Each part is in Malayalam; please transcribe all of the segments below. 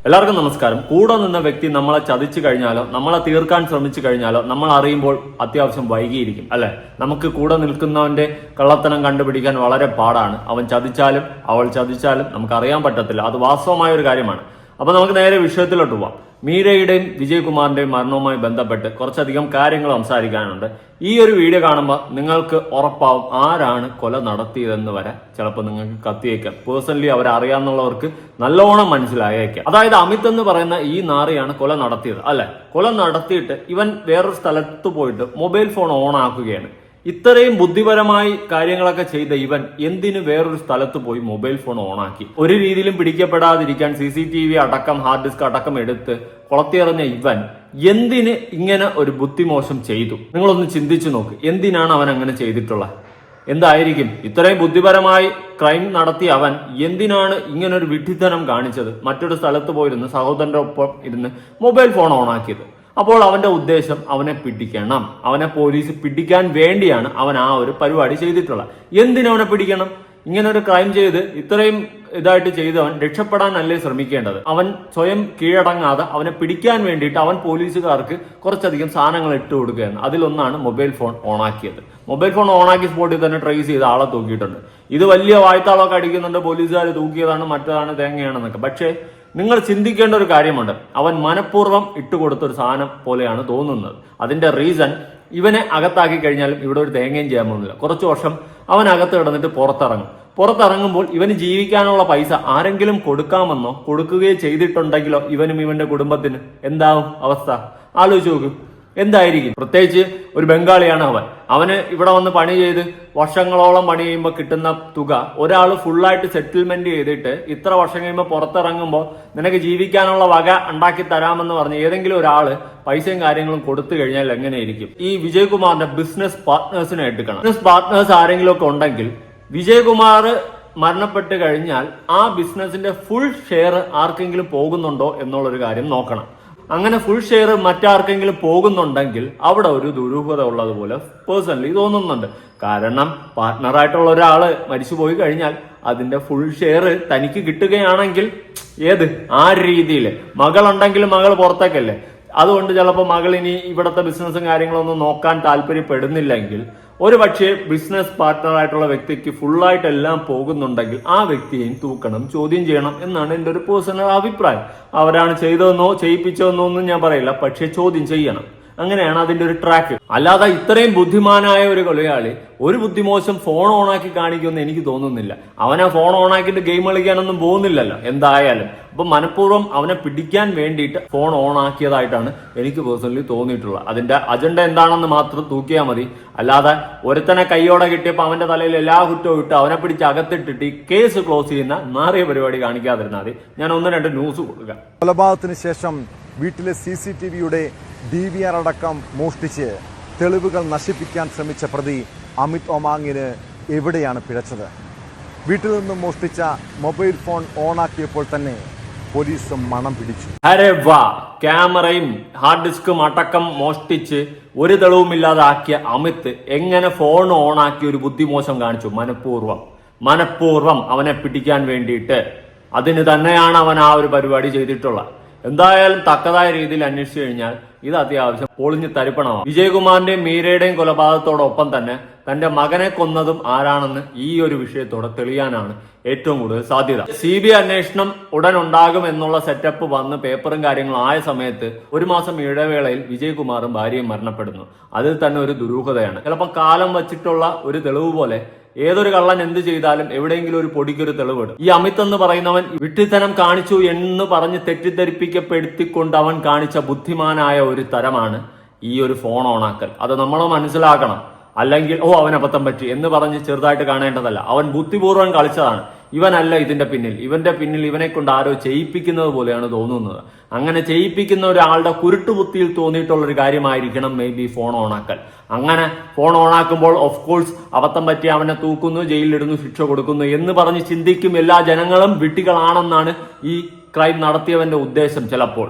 എല്ലാവർക്കും നമസ്കാരം. കൂടെ നിന്ന വ്യക്തി നമ്മളെ ചതിച്ചു കഴിഞ്ഞാലോ നമ്മളെ തീർക്കാൻ ശ്രമിച്ചു കഴിഞ്ഞാലോ നമ്മൾ അറിയുമ്പോൾ അത്യാവശ്യം വൈകിയിരിക്കും അല്ലെ. നമുക്ക് കൂടെ നിൽക്കുന്നവന്റെ കള്ളത്തനം കണ്ടുപിടിക്കാൻ വളരെ പാടാണ്. അവൻ ചതിച്ചാലും അവൾ ചതിച്ചാലും നമുക്ക് അറിയാൻ പറ്റത്തില്ല. അത് വാസ്തവമായ ഒരു കാര്യമാണ്. അപ്പൊ നമുക്ക് നേരെ വിഷയത്തിലോട്ട് പോവാം. മീരയുടെയും വിജയകുമാറിന്റെയും മരണവുമായി ബന്ധപ്പെട്ട് കുറച്ചധികം കാര്യങ്ങൾ സംസാരിക്കാനുണ്ട്. ഈ ഒരു വീഡിയോ കാണുമ്പോൾ നിങ്ങൾക്ക് ഉറപ്പാവും ആരാണ് കൊല നടത്തിയതെന്ന് വരെ ചിലപ്പോൾ നിങ്ങൾക്ക് കത്തിയേക്കാം. പേഴ്സണലി അവരറിയാവുന്നവർക്ക് നല്ലോണം മനസ്സിലായേക്കാം. അതായത് അമിത് എന്ന് പറയുന്ന ഈ നാറിയാണ് കൊല നടത്തിയത് അല്ലെ. കൊല നടത്തിയിട്ട് ഇവൻ വേറൊരു സ്ഥലത്ത് പോയിട്ട് മൊബൈൽ ഫോൺ ഓൺ ആക്കുകയാണ്. ഇത്രയും ബുദ്ധിപരമായി കാര്യങ്ങളൊക്കെ ചെയ്ത ഇവൻ എന്തിന് വേറൊരു സ്ഥലത്ത് പോയി മൊബൈൽ ഫോൺ ഓണാക്കി? ഒരു രീതിയിലും പിടിക്കപ്പെടാതിരിക്കാൻ CCTV അടക്കം ഹാർഡ് ഡിസ്ക് അടക്കം എടുത്ത് കൊളത്തിയെറിഞ്ഞ ഇവൻ എന്തിന് ഇങ്ങനെ ഒരു ബുദ്ധിമോശം ചെയ്തു? നിങ്ങളൊന്ന് ചിന്തിച്ചു നോക്ക്. എന്തിനാണ് അവൻ അങ്ങനെ ചെയ്തിട്ടുള്ളത്? എന്തായിരിക്കും? ഇത്രയും ബുദ്ധിപരമായി ക്രൈം നടത്തിയ അവൻ എന്തിനാണ് ഇങ്ങനൊരു വിഡ്ഢിത്തനം കാണിച്ചത്? മറ്റൊരു സ്ഥലത്ത് പോയിരുന്ന് സഹോദരന്റെ ഒപ്പം ഇരുന്ന് മൊബൈൽ ഫോൺ ഓണാക്കിയത്. അപ്പോൾ അവന്റെ ഉദ്ദേശം അവനെ പിടിക്കണം. അവനെ പോലീസ് പിടിക്കാൻ വേണ്ടിയാണ് അവൻ ആ ഒരു പരിപാടി ചെയ്തിട്ടുള്ളത്. എന്തിനവനെ പിടിക്കണം? ഇങ്ങനെ ഒരു ക്രൈം ചെയ്ത് ഇത്രയും ഇതായിട്ട് ചെയ്തവൻ രക്ഷപ്പെടാനല്ലേ ശ്രമിക്കേണ്ടത്? അവൻ സ്വയം കീഴടങ്ങാതെ അവനെ പിടിക്കാൻ വേണ്ടിയിട്ട് അവൻ പോലീസുകാർക്ക് കുറച്ചധികം സാധനങ്ങൾ ഇട്ട് കൊടുക്കുകയാണ്. അതിലൊന്നാണ് മൊബൈൽ ഫോൺ ഓണാക്കിയത്. മൊബൈൽ ഫോൺ ഓണാക്കി സ്പോട്ടിൽ തന്നെ ട്രേസ് ചെയ്ത് ആളെ തൂക്കിയിട്ടുണ്ട്. ഇത് വലിയ വായ്ത്താളമൊക്കെ അടിക്കുന്നുണ്ട്, പോലീസുകാർ തൂക്കിയതാണ്, മറ്റതാണ്, തേങ്ങയാണെന്നൊക്കെ. പക്ഷേ നിങ്ങൾ ചിന്തിക്കേണ്ട ഒരു കാര്യമുണ്ട്. അവൻ മനഃപൂർവ്വം ഇട്ടുകൊടുത്ത ഒരു സാധനം പോലെയാണ് തോന്നുന്നത്. അതിന്റെ റീസൺ, ഇവനെ അകത്താക്കി കഴിഞ്ഞാലും ഇവിടെ ഒരു തേങ്ങയും ചെയ്യാൻ പോകുന്നില്ല. കുറച്ചു വർഷം അവൻ അകത്ത് കിടന്നിട്ട് പുറത്തിറങ്ങുമ്പോൾ ഇവന് ജീവിക്കാനുള്ള പൈസ ആരെങ്കിലും കൊടുക്കാമെന്നോ കൊടുക്കുകയോ ചെയ്തിട്ടുണ്ടെങ്കിലോ ഇവനും ഇവന്റെ കുടുംബത്തിന് എന്താവും അവസ്ഥ? ആലോചിച്ച് നോക്കും. എന്തായിരിക്കും? പ്രത്യേകിച്ച് ഒരു ബംഗാളിയാണ് അവൻ. അവന് ഇവിടെ വന്ന് പണി ചെയ്ത് വർഷങ്ങളോളം പണി ചെയ്യുമ്പോൾ കിട്ടുന്ന തുക ഒരാൾ ഫുള്ളായിട്ട് സെറ്റിൽമെന്റ് ചെയ്തിട്ട് ഇത്ര വർഷം കഴിയുമ്പോൾ പുറത്തിറങ്ങുമ്പോൾ നിനക്ക് ജീവിക്കാനുള്ള വക ഉണ്ടാക്കി തരാമെന്ന് പറഞ്ഞ് ഏതെങ്കിലും ഒരാള് പൈസയും കാര്യങ്ങളും കൊടുത്തു കഴിഞ്ഞാൽ എങ്ങനെയായിരിക്കും? ഈ വിജയകുമാറിന്റെ ബിസിനസ് പാർട്ട്നേഴ്സിനെ എടുക്കണം. ബിസിനസ് പാർട്ട്നേഴ്സ് ആരെങ്കിലും ഒക്കെ ഉണ്ടെങ്കിൽ വിജയകുമാർ മരണപ്പെട്ട് കഴിഞ്ഞാൽ ആ ബിസിനസിന്റെ ഫുൾ ഷെയർ ആർക്കെങ്കിലും പോകുന്നുണ്ടോ എന്നുള്ളൊരു കാര്യം നോക്കണം. അങ്ങനെ ഫുൾ ഷെയർ മറ്റാർക്കെങ്കിലും പോകുന്നുണ്ടെങ്കിൽ അവിടെ ഒരു ദുരൂഹത ഉള്ളതുപോലെ പേഴ്സണലി തോന്നുന്നുണ്ട്. കാരണം പാർട്ട്ണറായിട്ടുള്ള ഒരാള് മരിച്ചു പോയി കഴിഞ്ഞാൽ അതിന്റെ ഫുൾ ഷെയർ തനിക്ക് കിട്ടുകയാണെങ്കിൽ ആ രീതിയിൽ മകളുണ്ടെങ്കിൽ മകൾ പുറത്തേക്കല്ലേ. അതുകൊണ്ട് ചിലപ്പോൾ മകൾ ഇനി ഇവിടുത്തെ ബിസിനസ്സും കാര്യങ്ങളൊന്നും നോക്കാൻ താല്പര്യപ്പെടുന്നില്ലെങ്കിൽ ഒരു പക്ഷേ ബിസിനസ് പാർട്ട്ണർ ആയിട്ടുള്ള വ്യക്തിക്ക് ഫുള്ളായിട്ട് എല്ലാം പോകുന്നുണ്ടെങ്കിൽ ആ വ്യക്തിയെയും തൂക്കണം, ചോദ്യം ചെയ്യണം എന്നാണ് എൻ്റെ ഒരു പേഴ്സണൽ അഭിപ്രായം. അവരാണ് ചെയ്തതെന്നോ ചെയ്യിപ്പിച്ചതെന്നോ ഒന്നും ഞാൻ പറയില്ല, പക്ഷെ ചോദ്യം ചെയ്യണം. അങ്ങനെയാണ് അതിന്റെ ഒരു ട്രാക്ക്. അല്ലാതെ ഇത്രയും ബുദ്ധിമാനായ ഒരു കൊലയാളി ഒരു ബുദ്ധിമോശം ഫോൺ ഓണാക്കി കാണിക്കുമെന്ന് എനിക്ക് തോന്നുന്നില്ല. അവനെ ഫോൺ ഓണാക്കിയിട്ട് ഗെയിം കളിക്കാനൊന്നും പോകുന്നില്ലല്ലോ എന്തായാലും. അപ്പൊ മനഃപൂർവ്വം അവനെ പിടിക്കാൻ വേണ്ടിയിട്ട് ഫോൺ ഓണാക്കിയതായിട്ടാണ് എനിക്ക് പേഴ്സണലി തോന്നിയിട്ടുള്ളത്. അതിന്റെ അജണ്ട എന്താണെന്ന് മാത്രം തൂക്കിയാൽ മതി. അല്ലാതെ ഒരുത്തനെ കൈയോടെ കിട്ടിയപ്പോൾ അവന്റെ തലയിൽ എല്ലാ കുറ്റവും ഇട്ട് അവനെ പിടിച്ച് അകത്തിട്ടിട്ട് ഈ കേസ് ക്ലോസ് ചെയ്യുന്ന നാറിയ പരിപാടി കാണിക്കാതിരുന്നാൽ മതി. ഞാൻ 1-2 ന്യൂസ് കൊടുക്കാം. കൊലപാതകത്തിന് ശേഷം വീട്ടിലെ CCTVയുടെ DVR അടക്കം മോഷ്ടിച്ച് തെളിവുകൾ നശിപ്പിക്കാൻ ശ്രമിച്ച പ്രതി അമിത് ഒമാങ്ങിന് എവിടെയാണ് പിഴച്ചത്? വീട്ടിൽ നിന്നും മോഷ്ടിച്ച മൊബൈൽ ഫോൺ ഓണാക്കിയപ്പോൾ തന്നെ പോലീസ് മണം പിടിച്ചു. അരെ വാ, ക്യാമറയും ഹാർഡ് ഡിസ്കും അടക്കം മോഷ്ടിച്ച് ഒരു തെളിവുമില്ലാതെ ആക്കിയ അമിത് എങ്ങനെ ഫോൺ ഓണാക്കി ഒരു ബുദ്ധിമോശം കാണിച്ചു? മനഃപൂർവ്വം അവനെ പിടിക്കാൻ വേണ്ടിയിട്ട്. അതിന് തന്നെയാണ് അവൻ ആ ഒരു പരിപാടി ചെയ്തിട്ടുള്ളത്. എന്തായാലും തക്കതായ രീതിയിൽ അന്വേഷിച്ചു കഴിഞ്ഞാൽ ഇത് അത്യാവശ്യം പൊളിഞ്ഞ് തരിപ്പണമാവും. വിജയകുമാറിന്റെയും മീരയുടെയും കൊലപാതകത്തോടൊപ്പം തന്നെ തന്റെ മകനെ കൊന്നതും ആരാണെന്ന് ഈ ഒരു വിഷയത്തോടെ തെളിയാനാണ് ഏറ്റവും കൂടുതൽ സാധ്യത. CBI അന്വേഷണം ഉടൻ ഉണ്ടാകും എന്നുള്ള സെറ്റപ്പ് വന്ന് പേപ്പറും കാര്യങ്ങളും ആയ സമയത്ത് 1 മാസം ഇടവേളയിൽ വിജയകുമാറും ഭാര്യയും മരണപ്പെടുന്നു. അതിൽ തന്നെ ഒരു ദുരൂഹതയാണ്. ചിലപ്പോൾ കാലം വച്ചിട്ടുള്ള ഒരു തെളിവ് പോലെ ഏതൊരു കള്ളൻ എന്ത് ചെയ്താലും എവിടെയെങ്കിലും ഒരു പൊടിക്കൊരു തെളിവിടും. ഈ അമിത് എന്ന് പറയുന്നവൻ വിഡ്ഢിത്തനം കാണിച്ചു എന്ന് പറഞ്ഞ് തെറ്റിദ്ധരിപ്പിക്കപ്പെടുത്തിക്കൊണ്ട് അവൻ കാണിച്ച ബുദ്ധിമാനായ ഒരു തരമാണ് ഈ ഒരു ഫോൺ ഓണാക്കൽ. അത് നമ്മൾ മനസ്സിലാക്കണം. അല്ലെങ്കിൽ അവൻ അബദ്ധം പറ്റി എന്ന് പറഞ്ഞ് ചെറുതായിട്ട് കാണേണ്ടതല്ല. അവൻ ബുദ്ധിപൂർവ്വം കളിച്ചതാണ്. ഇവനല്ല ഇതിന്റെ പിന്നിൽ. ഇവന്റെ പിന്നിൽ ഇവനെ കൊണ്ട് ആരോ ചെയ്യിപ്പിക്കുന്നത് പോലെയാണ് തോന്നുന്നത്. അങ്ങനെ ചെയ്യിപ്പിക്കുന്ന ഒരാളുടെ കുരുട്ടുബുദ്ധിയിൽ തോന്നിയിട്ടുള്ള ഒരു കാര്യമായിരിക്കണം മേ ബി ഫോൺ ഓണാക്കൽ. അങ്ങനെ ഫോൺ ഓണാക്കുമ്പോൾ ഓഫ് കോഴ്സ് അബദ്ധം പറ്റി അവനെ തൂക്കുന്നു, ജയിലിലിടുന്നു, ശിക്ഷ കൊടുക്കുന്നു എന്ന് പറഞ്ഞ് ചിന്തിക്കും എല്ലാ ജനങ്ങളും വിഡ്ഢികളാണെന്നാണ് ഈ ക്രൈം നടത്തിയവന്റെ ഉദ്ദേശം ചിലപ്പോൾ.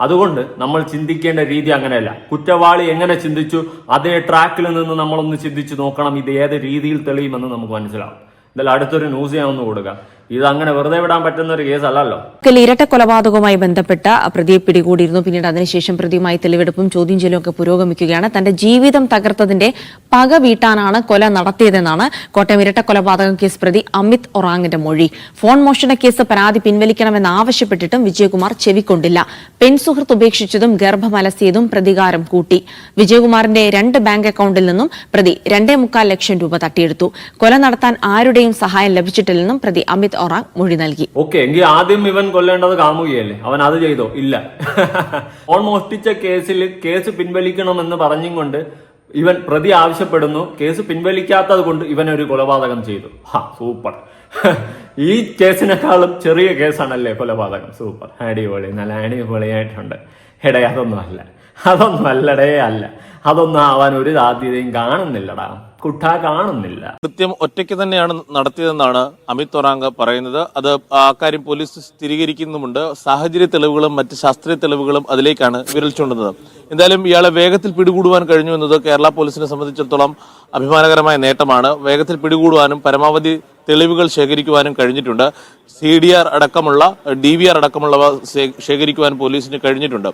അതുകൊണ്ട് നമ്മൾ ചിന്തിക്കേണ്ട രീതി അങ്ങനെയല്ല. കുറ്റവാളി എങ്ങനെ ചിന്തിച്ചു അതേ ട്രാക്കിൽ നിന്ന് നമ്മളൊന്ന് ചിന്തിച്ചു നോക്കണം. ഇത് ഏത് രീതിയിൽ തെളിയുമെന്ന് നമുക്ക് മനസ്സിലാവും. എന്തായാലും അടുത്തൊരു ന്യൂസ് ഞാൻ ഒന്ന് കൊടുക്കാം. ഇത് അങ്ങനെ വെറുതെ വിടാൻ പറ്റുന്ന ഒരു കേസല്ലല്ലോ. ഇരട്ട കൊലപാതകവുമായി ബന്ധപ്പെട്ട പ്രതിയെ പിടികൂടിയിരുന്നു. പിന്നീട് അതിനുശേഷം പ്രതിയുമായി തെളിവെടുപ്പും ചോദ്യം ചെയ്യലും ഒക്കെ പുരോഗമിക്കുകയാണ്. തന്റെ ജീവിതം തകർത്തതിന്റെ പക വീട്ടാനാണ് കൊല നടത്തിയതെന്നാണ് കോട്ടയം ഇരട്ട കൊലപാതകം കേസ് പ്രതി അമിത് ഒറാങ്ങിന്റെ മൊഴി. ഫോൺ മോഷണ കേസ് പരാതി പിൻവലിക്കണമെന്നാവശ്യപ്പെട്ടിട്ടും വിജയകുമാർ ചെവിക്കൊണ്ടില്ല. പെൺസുഹൃത്ത് ഉപേക്ഷിച്ചതും ഗർഭമലസിയതും പ്രതികാരം കൂട്ടി. വിജയകുമാറിന്റെ 2 ബാങ്ക് അക്കൌണ്ടിൽ നിന്നും പ്രതി 2.25 ലക്ഷം രൂപ തട്ടിയെടുത്തു. കൊല നടത്താൻ ആരുടെയും സഹായം ലഭിച്ചിട്ടില്ലെന്നും പ്രതി അമിത് ഒറാങ് മൊഴി നൽകി. ഓക്കെ, എങ്കിൽ ആദ്യം ഇവൻ കൊല്ലേണ്ടത് കാമുകയല്ലേ? അവൻ അത് ചെയ്തോ? ഇല്ല. ഫോൺ മോഷ്ടിച്ച കേസ് പിൻവലിക്കണമെന്ന് പറഞ്ഞും കൊണ്ട് ഇവൻ പ്രതി ആവശ്യപ്പെടുന്നു. കേസ് പിൻവലിക്കാത്തത് കൊണ്ട് ഇവൻ ഒരു കൊലപാതകം ചെയ്തു. സൂപ്പർ. ഈ കേസിനേക്കാളും ചെറിയ കേസാണല്ലേ കൊലപാതകം. സൂപ്പർ, അടിപൊളി, നല്ല അടിപൊളിയായിട്ടുണ്ട്. എടേ അതൊന്നും അല്ലടേ അല്ല. അതൊന്നും ആവാൻ ഒരു സാധ്യതയും കാണുന്നില്ലടാ കുട്ടാ, കാണുന്നില്ല. കൃത്യം ഒറ്റയ്ക്ക് തന്നെയാണ് നടത്തിയതെന്നാണ് അമിത് ഒറാങ് പറയുന്നത്. അത് അക്കാര്യം പോലീസ് സ്ഥിരീകരിക്കുന്നുമുണ്ട്. സാഹചര്യ തെളിവുകളും മറ്റ് ശാസ്ത്രീയ തെളിവുകളും അതിലേക്കാണ് വിരൽ ചൂണ്ടുന്നത്. എന്തായാലും ഇയാളെ വേഗത്തിൽ പിടികൂടുവാൻ കഴിഞ്ഞു എന്നത് കേരള പോലീസിനെ സംബന്ധിച്ചിടത്തോളം അഭിമാനകരമായ നേട്ടമാണ്. വേഗത്തിൽ പിടികൂടുവാനും പരമാവധി തെളിവുകൾ ശേഖരിക്കുവാനും കഴിഞ്ഞിട്ടുണ്ട്. CDR അടക്കമുള്ള DVR അടക്കമുള്ളവ ശേഖരിക്കുവാൻ പോലീസിന് കഴിഞ്ഞിട്ടുണ്ട്.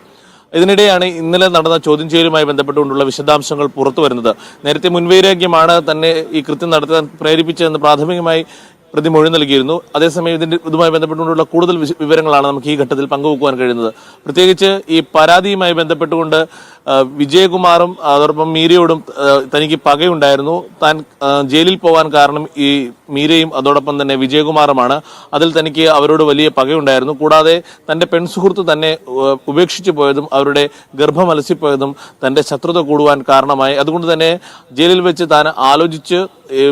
ഇതിനിടെയാണ് ഇന്നലെ നടന്ന ചോദ്യം ചെയ്യലുമായി ബന്ധപ്പെട്ടുകൊണ്ടുള്ള വിശദാംശങ്ങൾ പുറത്തു വരുന്നത്. നേരത്തെ മുൻവൈരാഗ്യമാണ് തന്നെ ഈ കൃത്യം നടത്താൻ പ്രേരിപ്പിച്ചതെന്ന് പ്രാഥമികമായി പ്രതി മൊഴി നൽകിയിരുന്നു. അതേസമയം ഇതുമായി ബന്ധപ്പെട്ടുകൊണ്ടുള്ള കൂടുതൽ വിവരങ്ങളാണ് നമുക്ക് ഈ ഘട്ടത്തിൽ പങ്കുവെക്കുവാൻ കഴിയുന്നത്. പ്രത്യേകിച്ച് ഈ പരാതിയുമായി ബന്ധപ്പെട്ടുകൊണ്ട് വിജയകുമാറും അതോടൊപ്പം മീരയോടും തനിക്ക് പകയുണ്ടായിരുന്നു. താൻ ജയിലിൽ പോകാൻ കാരണം ഈ മീരയും അതോടൊപ്പം തന്നെ വിജയകുമാറുമാണ്. അതിൽ തനിക്ക് അവരോട് വലിയ പകയുണ്ടായിരുന്നു. കൂടാതെ തന്റെ പെൺസുഹൃത്ത് തന്നെ ഉപേക്ഷിച്ചു പോയതും അവരുടെ ഗർഭം അലസിപ്പോയതും തന്റെ ശത്രുത കൂടുവാൻ കാരണമായി. അതുകൊണ്ട് തന്നെ ജയിലിൽ വെച്ച് താൻ ആലോചിച്ച്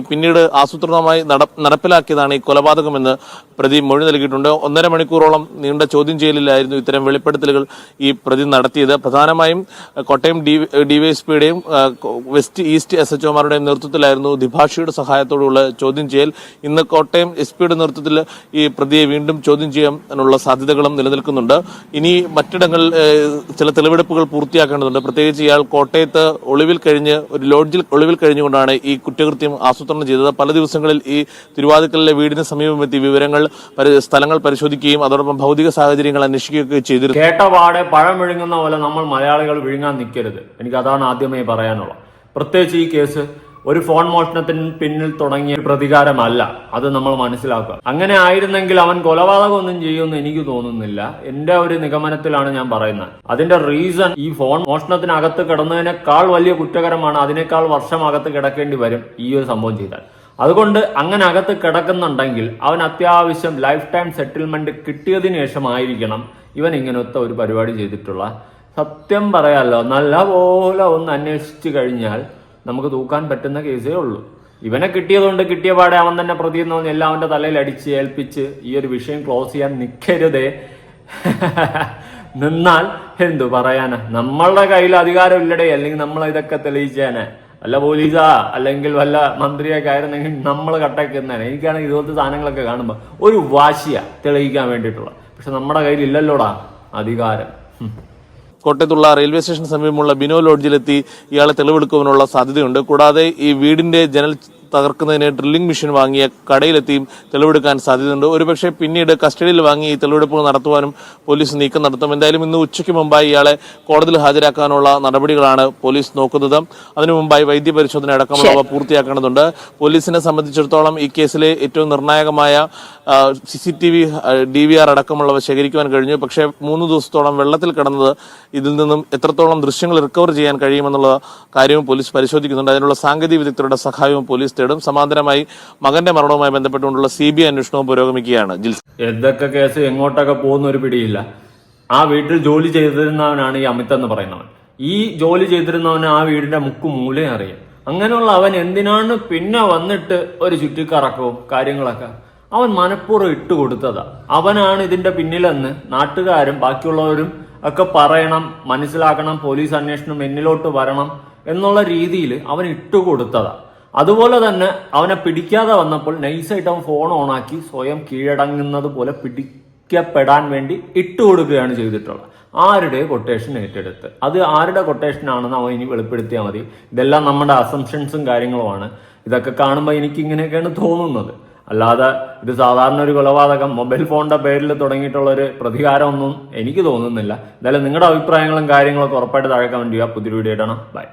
പിന്നീട് ആസൂത്രിതമായി നടപ്പിലാക്കിയതാണ് ഈ കൊലപാതകമെന്ന് പ്രതി മൊഴി നൽകിയിട്ടുണ്ട്. 1.5 മണിക്കൂറോളം നീണ്ട ചോദ്യം ചെയ്യലിലായിരുന്നു ഇത്തരം വെളിപ്പെടുത്തലുകൾ ഈ പ്രതി നടത്തിയത്. പ്രധാനമായും കോട്ടയം ഡിവൈഎസ്പിയുടെയും വെസ്റ്റ് ഈസ്റ്റ് SHOമാരുടെയും നേതൃത്വത്തിലായിരുന്നു ദ്വിഭാഷിയുടെ സഹായത്തോടുള്ള ചോദ്യം ചെയ്യൽ. ഇന്ന് കോട്ടയം SP യുടെ നേതൃത്വത്തിൽ ഈ പ്രതിയെ വീണ്ടും ചോദ്യം ചെയ്യാനുള്ള സാധ്യതകളും നിലനിൽക്കുന്നുണ്ട്. ഇനി മറ്റിടങ്ങളിൽ ചില തെളിവെടുപ്പുകൾ പൂർത്തിയാക്കേണ്ടതുണ്ട്. പ്രത്യേകിച്ച് ഇയാൾ കോട്ടയത്ത് ഒരു ലോഡ്ജിൽ ഒളിവിൽ കഴിഞ്ഞുകൊണ്ടാണ് ഈ കുറ്റകൃത്യം ആസൂത്രണം ചെയ്തത്. പല ദിവസങ്ങളിൽ ഈ തിരുവാതിക്കലിലെ വീടിന് സമീപമെത്തി സ്ഥലങ്ങൾ പരിശോധിക്കുകയും അതോടൊപ്പം ഭൗതിക സാഹചര്യങ്ങൾ അന്വേഷിക്കുകയൊക്കെ ചെയ്തിരുന്നു. കേട്ട പാടെ പഴം വിഴുങ്ങുന്ന പോലെ നമ്മൾ മലയാളികൾ വിഴുങ്ങാൻ നിൽക്കരുത്. എനിക്ക് അതാണ് ആദ്യമായി പറയാനുള്ളത്. പ്രത്യേകിച്ച് ഈ കേസ് ഒരു ഫോൺ മോഷണത്തിന് പിന്നിൽ തുടങ്ങിയ പ്രതികാരമല്ല, അത് നമ്മൾ മനസ്സിലാക്കുക. അങ്ങനെ ആയിരുന്നെങ്കിൽ അവൻ കൊലപാതകമൊന്നും ചെയ്യുമെന്ന് എനിക്ക് തോന്നുന്നില്ല. എന്റെ ഒരു നിഗമനത്തിലാണ് ഞാൻ പറയുന്നത്. അതിന്റെ റീസൺ ഈ ഫോൺ മോഷണത്തിനകത്ത് കിടന്നതിനേക്കാൾ വലിയ കുറ്റകരമാണ്. അതിനേക്കാൾ വർഷം അകത്ത് കിടക്കേണ്ടി വരും ഈ ഒരു സംഭവം ചെയ്താൽ. അതുകൊണ്ട് അങ്ങനെ അകത്ത് കിടക്കുന്നുണ്ടെങ്കിൽ അവൻ അത്യാവശ്യം ലൈഫ് ടൈം സെറ്റിൽമെന്റ് കിട്ടിയതിനു ശേഷമായിരിക്കണം ഇവൻ ഇങ്ങനത്തെ ഒരു പരിപാടി ചെയ്തിട്ടുള്ള. സത്യം പറയാലോ, നല്ലപോലെ ഒന്ന് അന്വേഷിച്ചു കഴിഞ്ഞാൽ നമുക്ക് തൂക്കാൻ പറ്റുന്ന കേസേ ഉള്ളൂ. ഇവനെ കിട്ടിയതുകൊണ്ട് കിട്ടിയ പാടെ അവൻ തന്നെ പ്രതിയെന്ന് എല്ലാം അവന്റെ തലയിൽ അടിച്ച് ഏൽപ്പിച്ച് ഈ ഒരു വിഷയം ക്ലോസ് ചെയ്യാൻ നിൽക്കരുതേ. നിന്നാൽ എന്തു പറയാനാ, നമ്മളുടെ കയ്യിൽ അധികാരം ഇല്ലടേ. അല്ലെങ്കിൽ നമ്മൾ ഇതൊക്കെ തെളിയിച്ചേനെ. വല്ല പോലീസാ അല്ലെങ്കിൽ വല്ല മന്ത്രിയൊക്കെ ആയിരുന്നെങ്കിൽ നമ്മൾ കട്ടക്കുന്നേനെ. എനിക്കാണെങ്കിൽ ഇതുപോലത്തെ സാധനങ്ങളൊക്കെ കാണുമ്പോൾ ഒരു വാശിയാ തെളിയിക്കാൻ വേണ്ടിയിട്ടുള്ള. പക്ഷെ നമ്മുടെ കയ്യിൽ ഇല്ലല്ലോടാ അധികാരം. കോട്ടയത്തുള്ള റെയിൽവേ സ്റ്റേഷന് സമീപമുള്ള ബിനോ ലോഡ്ജിലെത്തി ഇയാളെ തെളിവെടുക്കുവാനുള്ള സാധ്യതയുണ്ട്. കൂടാതെ ഈ വീടിന്റെ ജനൽ തകർക്കുന്നതിന് ഡ്രില്ലിംഗ് മെഷീൻ വാങ്ങിയ കടയിലെത്തിയും തെളിവെടുക്കാൻ സാധ്യതയുണ്ട്. ഒരുപക്ഷെ പിന്നീട് കസ്റ്റഡിയിൽ വാങ്ങി ഈ തെളിവെടുപ്പ് നടത്തുവാനും പോലീസ് നീക്കം നടത്തും. എന്തായാലും ഇന്ന് ഉച്ചയ്ക്ക് മുമ്പായി ഇയാളെ കോടതിയിൽ ഹാജരാക്കാനുള്ള നടപടികളാണ് പോലീസ് നോക്കുന്നത്. അതിനു മുമ്പായി വൈദ്യപരിശോധന അടക്കമുള്ളവ പൂർത്തിയാക്കേണ്ടതുണ്ട്. പോലീസിനെ സംബന്ധിച്ചിടത്തോളം ഈ കേസിലെ ഏറ്റവും നിർണായകമായ CCTV DVR അടക്കമുള്ളവ ശേഖരിക്കുവാൻ കഴിഞ്ഞു. പക്ഷേ 3 ദിവസത്തോളം വെള്ളത്തിൽ കിടന്നത് ഇതിൽ നിന്നും എത്രത്തോളം ദൃശ്യങ്ങൾ റിക്കവർ ചെയ്യാൻ കഴിയുമെന്നുള്ള കാര്യവും പോലീസ് പരിശോധിക്കുന്നുണ്ട്. അതിനുള്ള സാങ്കേതിക വിദഗ്ധരുടെ സഹായവും പോലീസ് തേടും. സമാന്തരമായി മകന്റെ മരണവുമായി ബന്ധപ്പെട്ടുകൊണ്ടുള്ള CBI അന്വേഷണവും പുരോഗമിക്കുകയാണ്. എന്തൊക്കെ കേസ് എങ്ങോട്ടൊക്കെ പോകുന്ന ഒരു പിടിയില്ല. ആ വീട്ടിൽ ജോലി ചെയ്തിരുന്നവനാണ് ഈ അമിത് എന്ന് പറയുന്നവൻ. ഈ ജോലി ചെയ്തിരുന്നവന് ആ വീടിന്റെ മൂലയും അറിയാം. അങ്ങനെയുള്ള അവൻ എന്തിനാണ് പിന്നെ വന്നിട്ട് ഒരു ചുറ്റിക്കറക്കവും കാര്യങ്ങളൊക്കെ അവൻ മനഃപൂർവ്വം ഇട്ടുകൊടുത്തതാ. അവനാണ് ഇതിന്റെ പിന്നിലെന്ന് നാട്ടുകാരും ബാക്കിയുള്ളവരും ഒക്കെ പറയണം, മനസ്സിലാക്കണം, പോലീസ് അന്വേഷണം എന്നിലോട്ട് വരണം എന്നുള്ള രീതിയിൽ അവൻ ഇട്ടുകൊടുത്തതാ. അതുപോലെ തന്നെ അവനെ പിടിക്കാതെ വന്നപ്പോൾ നൈസായിട്ട് അവൻ ഫോൺ ഓണാക്കി സ്വയം കീഴടങ്ങുന്നത് പോലെ പിടിക്കപ്പെടാൻ വേണ്ടി ഇട്ടുകൊടുക്കുകയാണ് ചെയ്തിട്ടുള്ളത്. ആരുടെ കൊട്ടേഷൻ ഏറ്റെടുത്ത് അത് ആരുടെ കൊട്ടേഷൻ ആണെന്ന് അവൻ ഇനി വെളിപ്പെടുത്തിയാൽ മതി. ഇതെല്ലാം നമ്മുടെ അസംഷൻസും കാര്യങ്ങളുമാണ്. ഇതൊക്കെ കാണുമ്പോൾ എനിക്ക് ഇങ്ങനെയൊക്കെയാണ് തോന്നുന്നത്. അല്ലാതെ ഇത് സാധാരണ ഒരു കൊലപാതകം മൊബൈൽ ഫോണിന്റെ പേരിൽ തുടങ്ങിയിട്ടുള്ള ഒരു പ്രതികാരമൊന്നും എനിക്ക് തോന്നുന്നില്ല. എന്തായാലും നിങ്ങളുടെ അഭിപ്രായങ്ങളും കാര്യങ്ങളൊക്കെ ഉറപ്പായിട്ട് താഴെ കമന്റ് ചെയ്യുക. പുതിയൊരു വീഡിയോ ഇടണം. ബൈ.